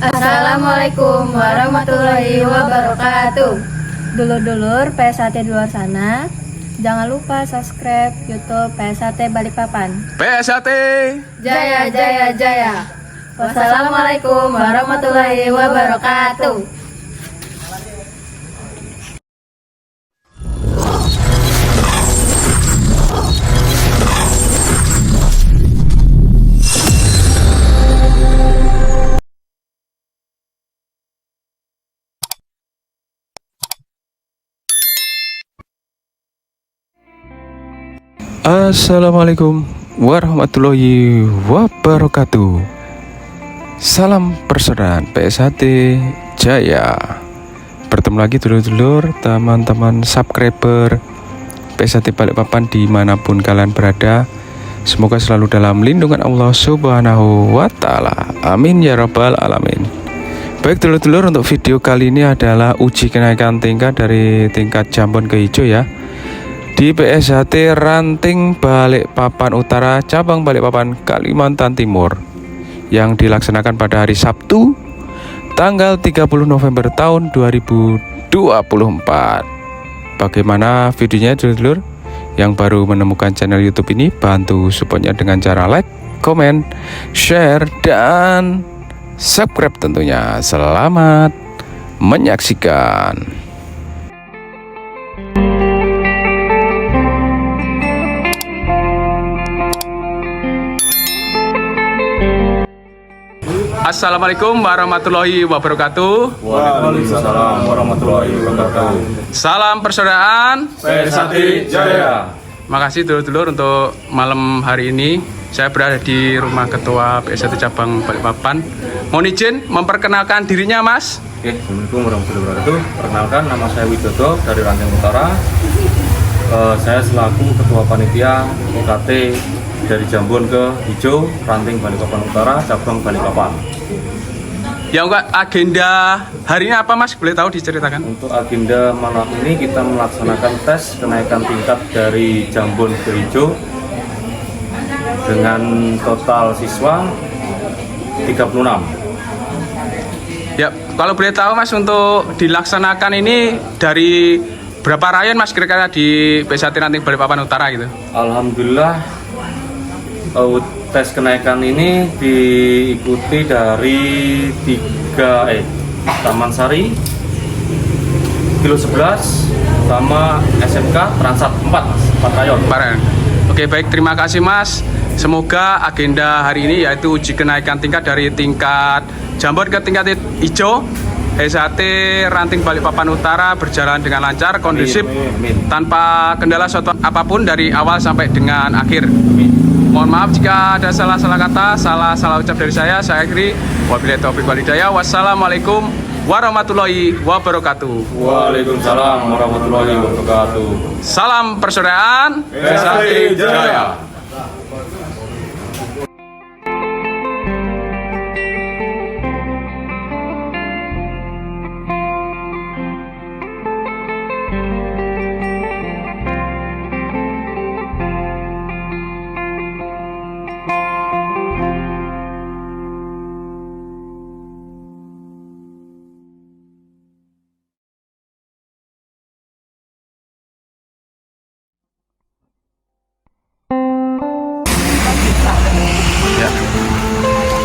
Assalamualaikum warahmatullahi wabarakatuh. Dulur-dulur PSAT di luar sana, jangan lupa subscribe YouTube PSAT Balikpapan. PSAT Jaya Jaya Jaya. Wassalamualaikum warahmatullahi wabarakatuh. Assalamualaikum warahmatullahi wabarakatuh. Salam persaudaraan PSAT Jaya. Bertemu lagi dulur-dulur, teman-teman subscriber PSAT Balikpapan dimanapun kalian berada. Semoga selalu dalam lindungan Allah Subhanahu wa Ta'ala. Amin ya rabbal alamin. Baik dulur-dulur, untuk video kali ini adalah uji kenaikan tingkat dari tingkat Jambon ke hijau ya, di PSAT Ranting Balikpapan Utara, cabang Balikpapan, Kalimantan Timur, yang dilaksanakan pada hari Sabtu tanggal 30 November tahun 2024. Bagaimana videonya dulur-dulur? Yang baru menemukan channel YouTube ini, bantu supportnya dengan cara like, komen, share, dan subscribe tentunya. Selamat menyaksikan. Assalamualaikum warahmatullahi wabarakatuh. Waalaikumsalam warahmatullahi wabarakatuh. Salam persaudaraan PSAT Jaya. Makasih dulur-dulur, untuk malam hari ini saya berada di rumah Ketua PSAT Cabang Balikpapan. Mohon izin memperkenalkan dirinya, Mas. Oke, Assalamualaikum warahmatullahi wabarakatuh. Perkenalkan, nama saya Widodo dari Ranting Utara. Saya selaku Ketua Panitia UKT dari Jambon ke Hijau, Ranting Balikpapan Utara, cabang Balikpapan. Ya, enggak, agenda hari ini apa, Mas? Boleh tahu diceritakan? Untuk agenda malam ini kita melaksanakan tes kenaikan tingkat dari Jambon ke Hijau dengan total siswa 36. Ya, kalau boleh tahu, Mas, untuk dilaksanakan ini dari berapa rayon, Mas, kira-kira di PSAT Ranting Balikpapan Utara gitu? Alhamdulillah, tes kenaikan ini diikuti dari Taman Sari, Kilo 11, sama SMK Transat 4 rayon. Oke, baik, terima kasih, Mas. Semoga agenda hari ini yaitu uji kenaikan tingkat dari tingkat Jambon ke tingkat hijau PSAT Ranting Balikpapan Utara berjalan dengan lancar, kondusif, tanpa kendala suatu apapun dari awal sampai dengan akhir. Mohon maaf jika ada salah-salah kata, salah ucap dari saya akhiri. Wabillahi taufiq wal hidayah. Wassalamualaikum warahmatullahi wabarakatuh. Waalaikumsalam warahmatullahi wabarakatuh. Salam persaudaraan PSAT Jaya.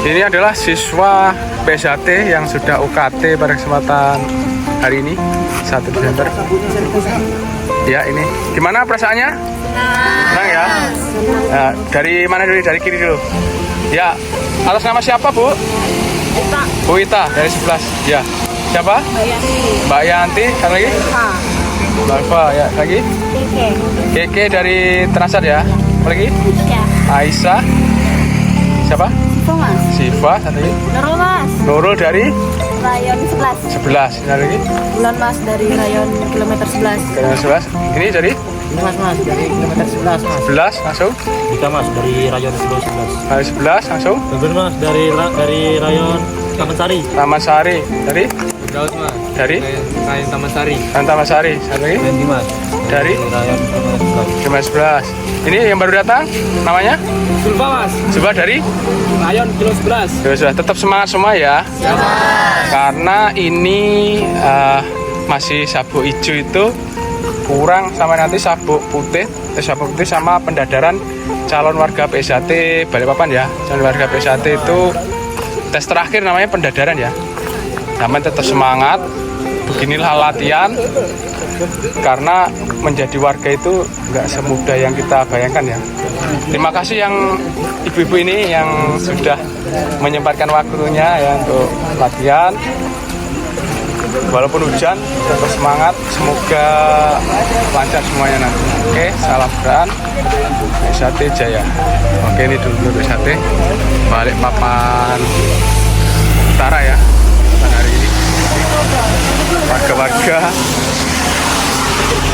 Ini adalah siswa PSAT yang sudah UKT pada kesempatan hari ini 1 Desember. Ya, ini gimana perasaannya? Senang ya? Nah, dari mana dulu? Dari kiri dulu. Ya, atas nama siapa, Bu? Ita. Bu Ita dari 11. Ya. Siapa? Mbak Yanti. Kan lagi? Alfa. Ya, lagi? Keke dari Transat ya. Apa lagi? Aisyah. Siapa? Siva, satu lagi. Nurul, Mas. Nurul dari Rayon 11. 11. Ini lagi. Bulan, Mas, dari rayon kilometer 11. Kilometer 11. Ini dari Ini mas dari kilometer 11 mas. 11 langsung. Kita mas dari rayon 11. Dari 11 langsung. Bener mas dari rayon Taman Sari. Taman Sari. Dari? Daus Mas. Dari? Kain Taman Sari. Taman Sari. Satu lagi? Dimas. Dari? Rayon Cuma 11. Ini yang baru datang namanya? Sulfa Mas. Coba dari? Rayon kilo 11. Ya sudah, tetap semangat semua ya. Karena ini masih sabuk hijau itu kurang sama nanti sabuk putih sama pendadaran calon warga PSAT Balikpapan ya. Calon warga PSAT itu tes terakhir namanya pendadaran ya. Namun tetap semangat. Beginilah latihan. Karena menjadi warga itu nggak semudah yang kita bayangkan ya. Terima kasih yang ibu-ibu ini yang sudah menyempatkan waktunya ya untuk latihan. Walaupun hujan, tetap semangat. Semoga lancar semuanya nanti. Oke, salam beran. PSAT Jaya. Oke, ini dulu PSAT Balikpapan Utara ya. Pada hari ini warga-warga.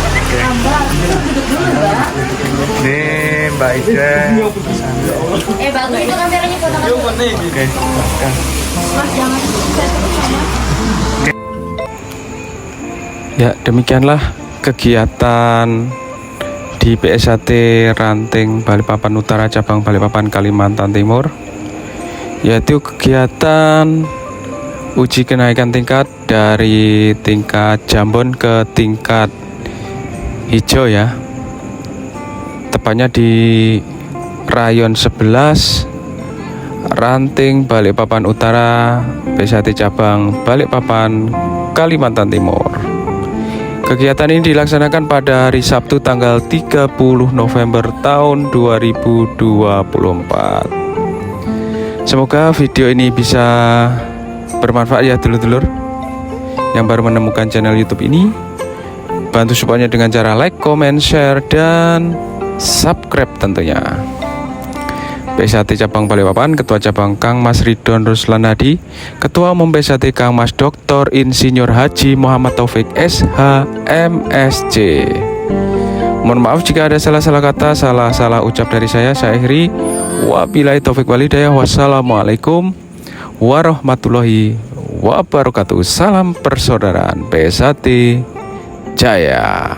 Oke. Ini Mbak Ida. Bagus itu kameranya foto. Oke. Mas jangan. Ya, demikianlah kegiatan di PSAT Ranting Balikpapan Utara cabang Balikpapan Kalimantan Timur, yaitu kegiatan uji kenaikan tingkat dari tingkat jambon ke tingkat hijau ya. Tepatnya di Rayon 11 Ranting Balikpapan Utara PSAT cabang Balikpapan Kalimantan Timur. Kegiatan ini dilaksanakan pada hari Sabtu tanggal 30 November tahun 2024. Semoga video ini bisa bermanfaat ya dulur-dulur yang baru menemukan channel YouTube ini. Bantu supportnya dengan cara like, comment, share, dan subscribe tentunya. PSAT cabang Balikpapan, Ketua Cabang Kang Mas Ridwan Ruslan Hadi, Ketua Umum PSAT Kang Mas Dr. Insinyur Haji Muhammad Taufik SH MSc. Mohon maaf jika ada salah-salah kata, salah ucap dari saya akhiri. Wabillahi taufik walhidayah. Wassalamualaikum warahmatullahi wabarakatuh. Salam persaudaraan PSAT Jaya.